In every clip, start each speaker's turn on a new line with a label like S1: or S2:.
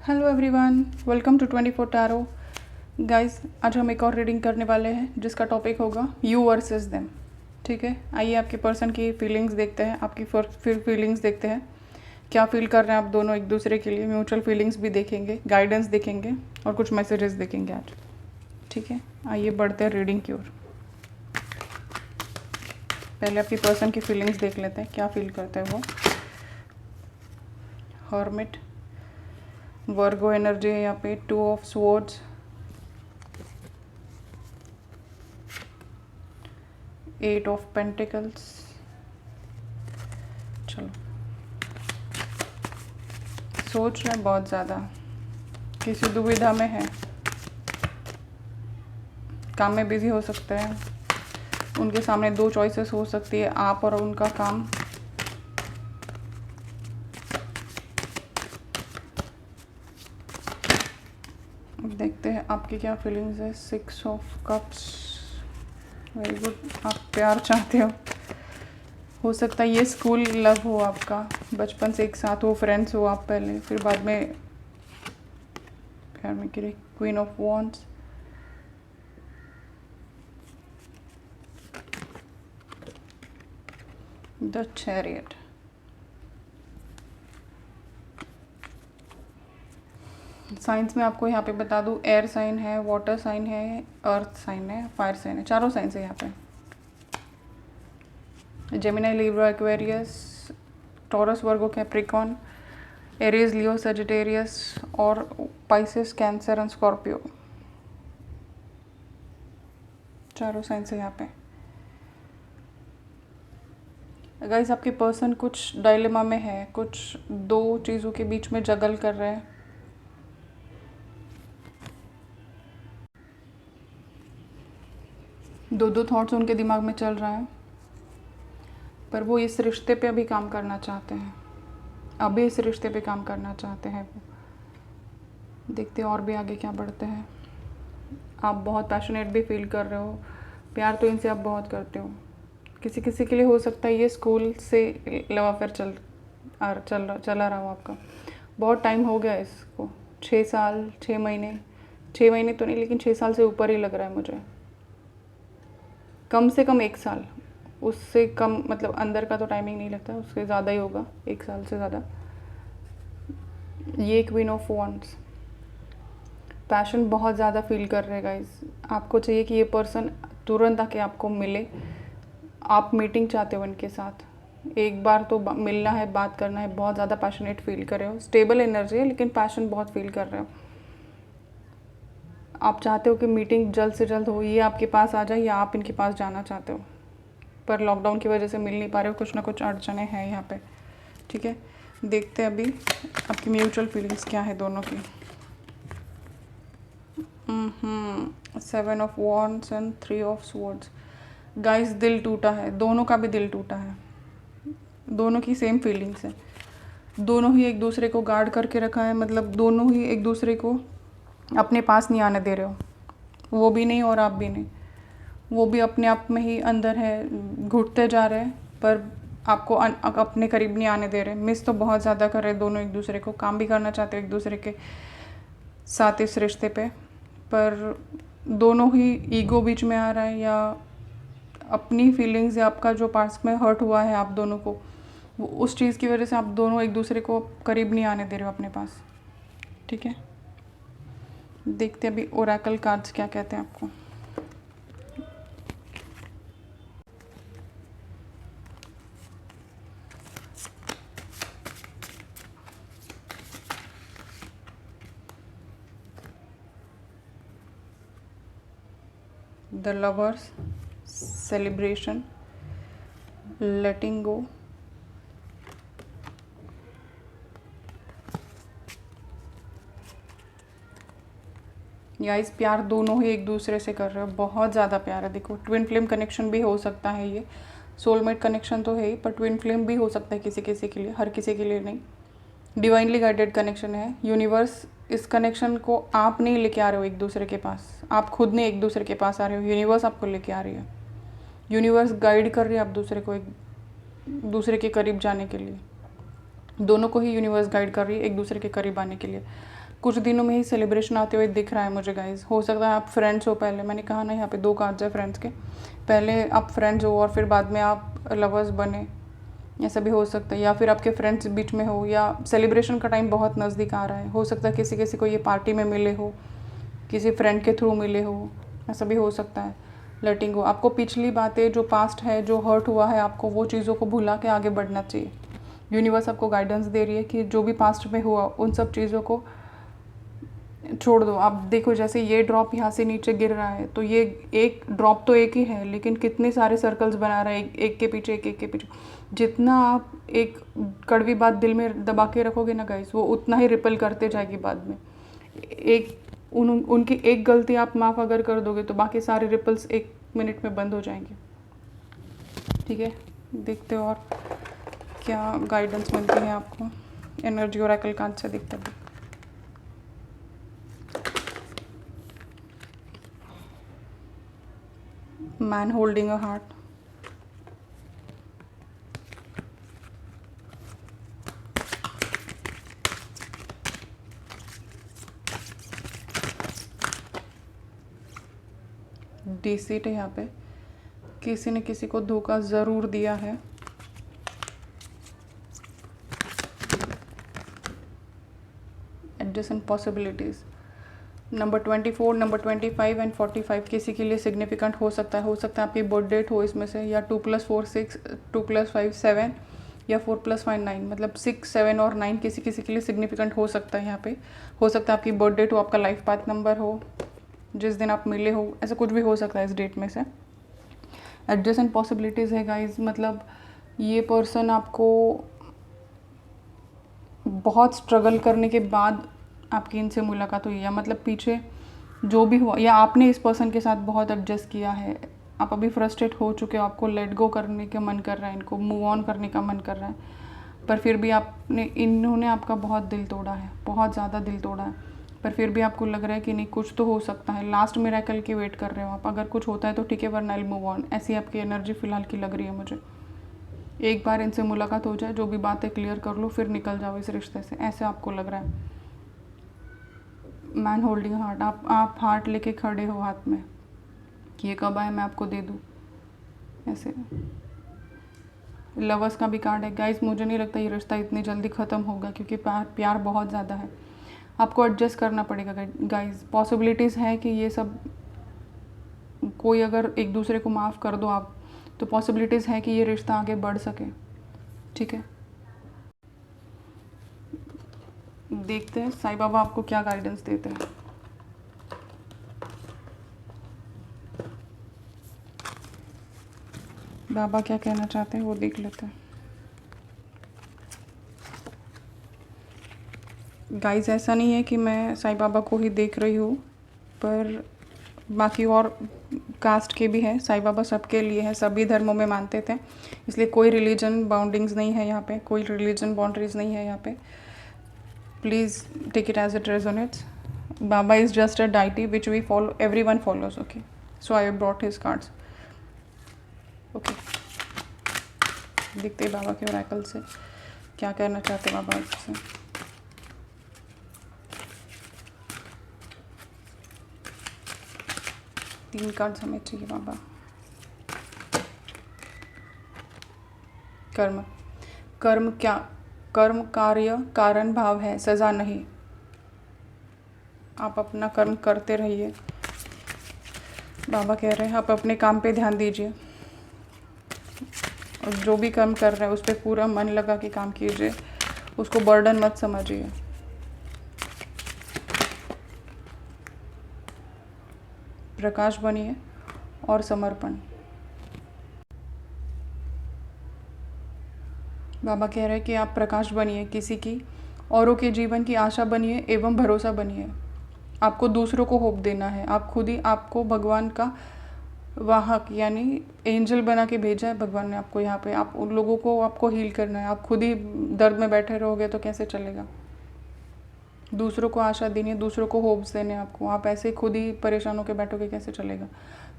S1: Hello everyone, welcome to 24 tarot. Guys, आज हम एक और रीडिंग करने वाले हैं जिसका टॉपिक होगा यू वर्सेस देम। ठीक है, आइए आपके पर्सन की फीलिंग्स देखते हैं, आपकी फीलिंग्स देखते हैं, क्या फील कर रहे हैं आप दोनों एक दूसरे के लिए। म्यूचुअल फीलिंग्स भी देखेंगे, गाइडेंस देखेंगे और कुछ मैसेजेस देखेंगे आज। ठीक है, आइए बढ़ते हैं रीडिंग की ओर। पहले आपकी पर्सन की फीलिंग्स देख लेते हैं, क्या फील करते हैं वो। हर्मिट, वर्गो एनर्जी है यहाँ पे, 2 ऑफ स्वॉर्ड्स, 8 ऑफ पेंटिकल्स। चलो, सोच रहे हैं बहुत ज़्यादा, किसी दुविधा में है, काम में बिजी हो सकते हैं। उनके सामने 2 चॉइसेस हो सकती है, आप और उनका काम। देखते हैं आपकी क्या फीलिंग्स है। 6 ऑफ कप्स, वेरी गुड, आप प्यार चाहते हो सकता है ये स्कूल लव हो आपका, बचपन से एक साथ हो, फ्रेंड्स हो आप पहले, फिर बाद में प्यार में गिरे। Queen of wands, the chariot. Science में आपको यहाँ पे बता दूँ, एयर साइन है, वाटर साइन है, अर्थ साइन है, फायर साइन है, चारों साइन है यहाँ पे। जेमिनी, लिब्रा, एक्वेरियस, टॉरस, वर्गो, कैप्रिकॉन, एरीज, लियो, सजिटेरियस और पाइसेस, कैंसर एंड स्कॉर्पियो। चारों साइन है यहाँ पे। गाइस, आपके पर्सन कुछ डायलेमा में है, कुछ 2 चीज़ों के बीच में जगल कर रहे हैं। दो थॉट्स उनके दिमाग में चल रहा है, पर वो इस रिश्ते पे अभी काम करना चाहते हैं, अभी इस रिश्ते पे काम करना चाहते हैं वो। देखते हैं और भी आगे क्या बढ़ते हैं। आप बहुत पैशनेट भी फील कर रहे हो, प्यार तो इनसे आप बहुत करते हो। किसी किसी के लिए हो सकता है ये स्कूल से लव अफेयर चला रहा हो आपका, बहुत टाइम हो गया इसको, 6 साल, 6 महीने, 6 महीने तो नहीं, लेकिन 6 साल से ऊपर ही लग रहा है मुझे, कम से कम 1 साल, उससे कम मतलब अंदर का तो टाइमिंग नहीं लगता, उससे ज़्यादा ही होगा, 1 साल से ज़्यादा। ये क्वीन ऑफ वॉन्ड्स, पैशन बहुत ज़्यादा फील कर रहे गाइस। आपको चाहिए कि ये पर्सन तुरंत आके आपको मिले, आप मीटिंग चाहते हो इनके साथ, एक बार तो मिलना है, बात करना है, बहुत ज़्यादा पैशनेट फील कर रहे हो। स्टेबल एनर्जी है लेकिन पैशन बहुत फील कर रहे हो। आप चाहते हो कि मीटिंग जल्द से जल्द हो, ये आपके पास आ जाए या आप इनके पास जाना चाहते हो, पर लॉकडाउन की वजह से मिल नहीं पा रहे हो, कुछ ना कुछ अड़चने हैं यहाँ पे। ठीक है, देखते हैं अभी आपकी म्यूचुअल फीलिंग्स क्या है दोनों की। 7 of wands and 3 of swords. Guys, दिल टूटा है, दोनों का भी दिल टूटा है, दोनों की सेम फीलिंग्स है, दोनों ही एक दूसरे को गार्ड करके रखा है, मतलब दोनों ही एक दूसरे को अपने पास नहीं आने दे रहे हो, वो भी नहीं और आप भी नहीं। वो भी अपने आप में ही अंदर है, घुटते जा रहे हैं, पर आपको अपने करीब नहीं आने दे रहे। मिस तो बहुत ज़्यादा कर रहे दोनों एक दूसरे को, काम भी करना चाहते हो एक दूसरे के साथ इस रिश्ते पे, पर दोनों ही ईगो बीच में आ रहा है, या अपनी फीलिंग्स या आपका जो पास में हर्ट हुआ है आप दोनों को, वो उस चीज़ की वजह से आप दोनों एक दूसरे को करीब नहीं आने दे रहे हो अपने पास। ठीक है, देखते हैं अभी ओरेकल कार्ड्स क्या कहते हैं आपको। The lovers, celebration, letting go, guys, प्यार दोनों ही एक दूसरे से कर रहे हो, बहुत ज़्यादा प्यार है। देखो, ट्विन फ्लेम कनेक्शन भी हो सकता है, ये सोलमेट कनेक्शन तो है ही, पर ट्विन फ्लेम भी हो सकता है किसी किसी के लिए, हर किसी के लिए नहीं। डिवाइनली गाइडेड कनेक्शन है। यूनिवर्स इस कनेक्शन को आप नहीं लेके आ रहे हो एक दूसरे के पास, आप खुद नहीं एक दूसरे के पास आ रहे हो, यूनिवर्स आपको लेके आ रही है। यूनिवर्स गाइड कर रही है आप दूसरे को एक दूसरे के करीब जाने के लिए, दोनों को ही यूनिवर्स गाइड कर रही है एक दूसरे के करीब आने के लिए। कुछ दिनों में ही सेलिब्रेशन आते हुए दिख रहा है मुझे गाइज। हो सकता है आप फ्रेंड्स हो पहले, मैंने कहा ना यहाँ पे 2 कार्ड्स है फ्रेंड्स के, पहले आप फ्रेंड्स हो और फिर बाद में आप लवर्स बने, ऐसा भी हो सकता है। या फिर आपके फ्रेंड्स बीच में हो, या सेलिब्रेशन का टाइम बहुत नज़दीक आ रहा है। हो सकता है किसी किसी को ये पार्टी में मिले हो, किसी फ्रेंड के थ्रू मिले हो, ऐसा भी हो सकता है। लेटिंग गो, आपको पिछली बातें जो पास्ट है, जो हर्ट हुआ है आपको, वो चीज़ों को भुला के आगे बढ़ना चाहिए। यूनिवर्स आपको गाइडेंस दे रही है कि जो भी पास्ट में हुआ उन सब चीज़ों को छोड़ दो। आप देखो जैसे ये ड्रॉप यहाँ से नीचे गिर रहा है, तो ये एक ड्रॉप तो एक ही है, लेकिन कितने सारे सर्कल्स बना रहा है, एक के पीछे एक के पीछे। जितना आप एक कड़वी बात दिल में दबा के रखोगे ना गाइस, वो उतना ही रिपल करते जाएगी बाद में। उनकी एक गलती आप माफ़ अगर कर दोगे तो बाकी सारे रिपल्स 1 मिनट में बंद हो जाएंगे। ठीक है, देखते हो और क्या गाइडेंस मिलती है आपको एनर्जी ओरेकल कार्ड से। दिखता है man holding a heart, deceit है यहाँ पे, किसी ने किसी को धोखा ज़रूर दिया है। Adjacent possibilities, number 24, number 25 and 45 किसी के लिए सिग्निफिकेंट हो सकता है। हो सकता है आपकी बर्थ डेट हो इसमें से, या 2 + 4 6, 2 + 5 7, या 4 + 5 9, मतलब 6, 7 और 9 किसी किसी के लिए सिग्निफिकेंट हो सकता है यहाँ पे। हो सकता है आपकी बर्थ डेट हो, आपका लाइफ पाथ नंबर हो, जिस दिन आप मिले हो, ऐसा कुछ भी हो सकता है इस डेट में से। एडजस्टेंट पॉसिबिलिटीज़ है गाइज, मतलब ये पर्सन आपको बहुत स्ट्रगल करने के बाद आपकी इनसे मुलाकात हुई, या मतलब पीछे जो भी हुआ, या आपने इस पर्सन के साथ बहुत एडजस्ट किया है, आप अभी फ्रस्ट्रेट हो चुके हो, आपको लेट गो करने का मन कर रहा है, इनको मूव ऑन करने का मन कर रहा है, पर फिर भी इन्होंने आपका बहुत दिल तोड़ा है, बहुत ज़्यादा दिल तोड़ा है, पर फिर भी आपको लग रहा है कि नहीं कुछ तो हो सकता है। लास्ट मिरेकल की वेट कर रहे हो आप, अगर कुछ होता है तो ठीक है, वरना मूव ऑन, ऐसी आपकी एनर्जी फ़िलहाल की लग रही है मुझे। एक बार इनसे मुलाकात हो जाए, जो भी बातें क्लियर कर लो, फिर निकल जाओ इस रिश्ते से, ऐसे आपको लग रहा है। मैन होल्डिंग हार्ट, आप हार्ट लेके खड़े हो हाथ में कि ये कब आए मैं आपको दे दूँ, ऐसे। लवर्स का भी कार्ड है गाइस, मुझे नहीं लगता ये रिश्ता इतनी जल्दी ख़त्म होगा, क्योंकि प्यार बहुत ज़्यादा है, आपको एडजस्ट करना पड़ेगा गाइस। पॉसिबिलिटीज़ है कि ये सब, कोई अगर एक दूसरे को माफ़ कर दो आप, तो पॉसिबिलिटीज़ है कि ये रिश्ता आगे बढ़ सके। ठीक है, देखते हैं साईं बाबा आपको क्या गाइडेंस देते हैं। बाबा क्या कहना चाहते हैं वो देख लेते हैं। गाइस ऐसा नहीं है कि मैं साईं बाबा को ही देख रही हूँ, पर बाकी और कास्ट के भी हैं। साईं बाबा सबके लिए है, सभी धर्मों में मानते थे, इसलिए कोई रिलीजन बाउंडिंग्स नहीं है यहाँ पे, कोई रिलीजन बाउंड्रीज नहीं है यहाँ पे। Please take it as it resonates. Baba is just a deity which we follow, everyone follows. Okay, so I brought his cards. Okay, देखते हैं बाबा के ओरेकल से क्या कहना चाहते हैं बाबा आपसे। तीन कार्ड्स हमें चाहिए बाबा। कर्म, कर्म क्या, कर्म कार्य कारण भाव है, सज़ा नहीं। आप अपना कर्म करते रहिए, बाबा कह रहे हैं आप अपने काम पे ध्यान दीजिए, और जो भी कर्म कर रहे हैं उस पर पूरा मन लगा के काम कीजिए, उसको बर्डन मत समझिए। प्रकाश बनिए और समर्पण। बाबा कह रहे हैं कि आप प्रकाश बनिए, किसी की औरों के जीवन की आशा बनिए एवं भरोसा बनिए। आपको दूसरों को होप देना है, आप खुद ही आपको भगवान का वाहक यानी एंजल बना के भेजा है भगवान ने आपको यहाँ पे। आप उन लोगों को आपको हील करना है, आप खुद ही दर्द में बैठे रहोगे तो कैसे चलेगा। दूसरों को आशा देनी है, दूसरों को होप्स देने आपको, आप ऐसे खुद ही परेशान होकर बैठोगे कैसे चलेगा।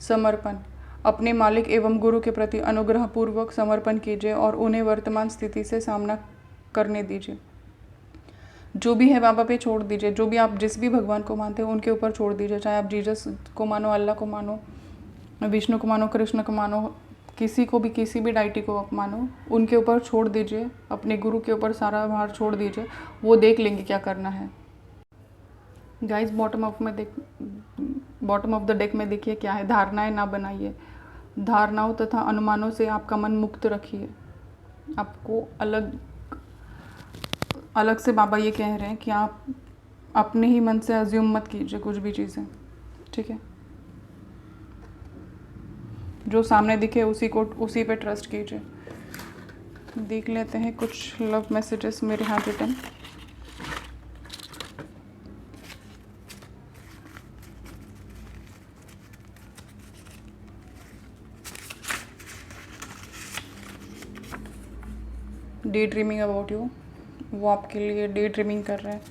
S1: समर्पण, अपने मालिक एवं गुरु के प्रति अनुग्रहपूर्वक समर्पण कीजिए और उन्हें वर्तमान स्थिति से सामना करने दीजिए। जो भी है बाबा पे छोड़ दीजिए। जो भी आप जिस भी भगवान को मानते हो उनके ऊपर छोड़ दीजिए। चाहे आप जीसस को मानो, अल्लाह को मानो, विष्णु को मानो, कृष्ण को मानो, किसी को भी, किसी भी डाइटी को आप मानो, उनके ऊपर छोड़ दीजिए। अपने गुरु के ऊपर सारा भार छोड़ दीजिए, वो देख लेंगे क्या करना है। Guys bottom of the deck में देखिए क्या है। धारणाएं ना बनाइए। धारणाओं तथा अनुमानों से आपका मन मुक्त रखिए। आपको अलग से बाबा ये कह रहे हैं कि आप अपने ही मन से अज्यूम मत कीजिए कुछ भी चीज़ें, ठीक है। जो सामने दिखे उसी पे ट्रस्ट कीजिए। देख लेते हैं कुछ लव मैसेजेस मेरे यहाँ return. Day dreaming about you, वो आपके लिए डे ड्रीमिंग कर रहे हैं,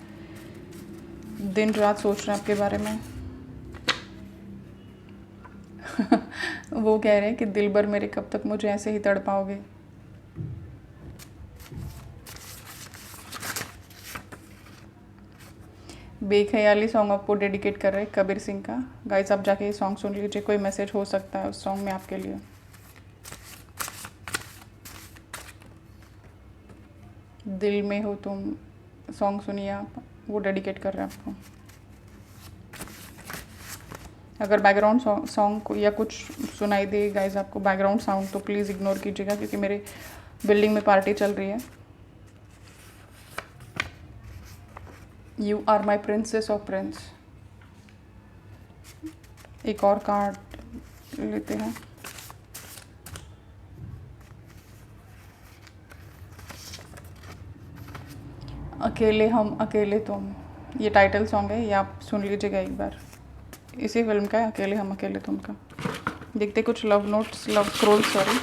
S1: दिन रात सोच रहे हैं आपके बारे में। वो कह रहे हैं कि दिल भर मेरे कब तक मुझे ऐसे ही तड़पाओगे। बेख्याली सॉन्ग आपको डेडिकेट कर रहे हैं कबीर सिंह का। गाइस आप जाके ये सॉन्ग सुन लीजिए, कोई मैसेज हो सकता है उस सॉन्ग में आपके लिए। दिल में हो तुम सॉन्ग सुनिए आप, वो डेडिकेट कर रहे हैं आपको। अगर बैकग्राउंड सॉन्ग को या कुछ सुनाई दे गाइस आपको बैकग्राउंड साउंड, तो प्लीज़ इग्नोर कीजिएगा, क्योंकि मेरे बिल्डिंग में पार्टी चल रही है। You are my princess of prince. एक और कार्ड लेते हैं। अकेले हम अकेले तुम, ये टाइटल सॉन्ग है, ये आप सुन लीजिएगा एक बार। इसी फिल्म का है, अकेले हम अकेले तुम का। देखते कुछ love notes, love scroll, sorry.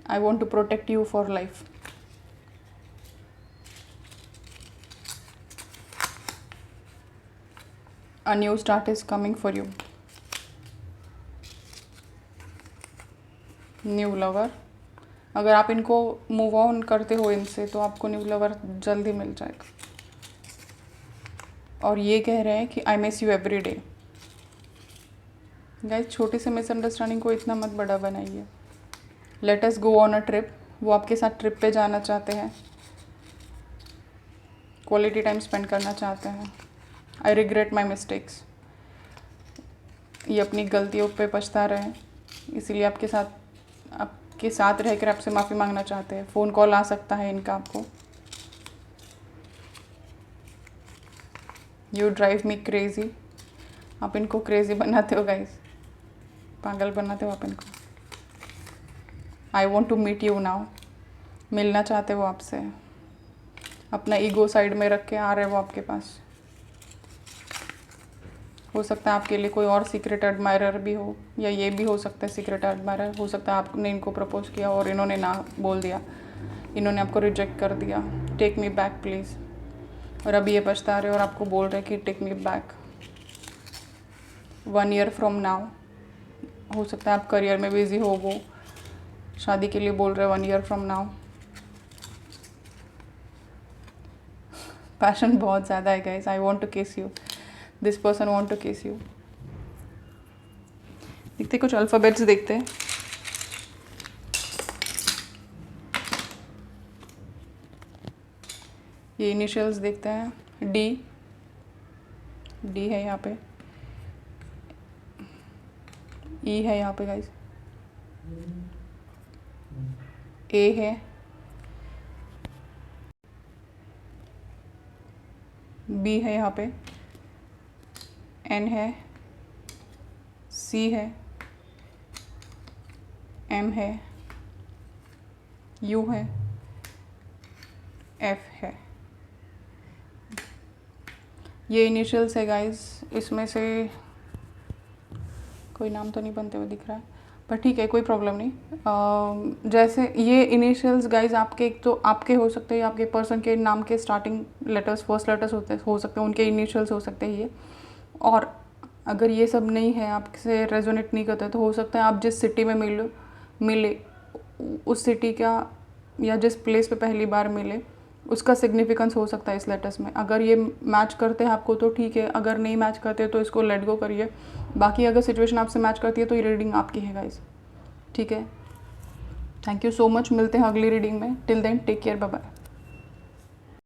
S1: I want to protect you for life. A new start is coming for you. New lover, अगर आप इनको मूव ऑन करते हो इनसे, तो आपको न्यू लवर जल्दी मिल जाएगा। और ये कह रहे हैं कि I miss you every day. Guys छोटी सी मिसअंडरस्टैंडिंग को इतना मत बड़ा बनाइए। Let us go on a trip, वो आपके साथ ट्रिप पे जाना चाहते हैं, क्वालिटी टाइम स्पेंड करना चाहते हैं। आई रिग्रेट माई मिस्टेक्स, ये अपनी गलतियों पे पछता रहे हैं, इसीलिए आपके साथ रहकर आपसे माफ़ी मांगना चाहते हैं। फ़ोन कॉल आ सकता है इनका आपको। यू ड्राइव मी क्रेज़ी, आप इनको क्रेज़ी बनाते हो गाइस, पागल बनाते हो आप इनको। I want to meet you now, मिलना चाहते हो आपसे। अपना ईगो साइड में रख के आ रहे हो आपके पास। हो सकता है आपके लिए कोई और सीक्रेट एडमायरर भी हो, या ये भी हो सकता है सीक्रेट एडमायरर। हो सकता है आपने इनको प्रपोज किया और इन्होंने ना बोल दिया, इन्होंने आपको रिजेक्ट कर दिया। टेक मी बैक प्लीज़, और अभी ये पछता रहे और आपको बोल रहे कि take me back 1 year from now. हो सकता है आप करियर में बिजी हो, वो शादी के लिए बोल रहे 1 ईयर फ्रॉम नाउ। पैशन बहुत ज़्यादा है guys. I want to kiss you, this person want to kiss you. देखते कुछ अल्फ़ाबेट्स देखते हैं। ये इनिशियल्स देखते हैं। डी है यहाँ पे, ई है यहाँ पे गाइस, ए है, बी है यहाँ पे, एन है, सी है, एम है, यू है, एफ है। ये इनिशियल्स है गाइस। इसमें से कोई नाम तो नहीं बनते हुए दिख रहा है, पर ठीक है, कोई प्रॉब्लम नहीं। जैसे ये इनिशियल्स गाइज आपके, एक तो आपके हो सकते हैं, आपके पर्सन के नाम के स्टार्टिंग लेटर्स, फर्स्ट लेटर्स हो सकते हैं, उनके इनिशियल्स हो सकते हैं ये। और अगर ये सब नहीं है, आपसे रेजोनेट नहीं करते, तो हो सकता है आप जिस सिटी में मिले उस सिटी का, या जिस प्लेस पे पहली बार मिले उसका सिग्निफिकेंस हो सकता है इस लेटर्स में। अगर ये मैच करते हैं आपको तो ठीक है, अगर नहीं मैच करते तो इसको लेट गो करिए। बाकी अगर सिचुएशन आपसे मैच करती है तो ये रीडिंग आपकी है गाइस, ठीक है। थैंक यू सो मच, मिलते हैं अगली रीडिंग में। Till then take care, bye bye.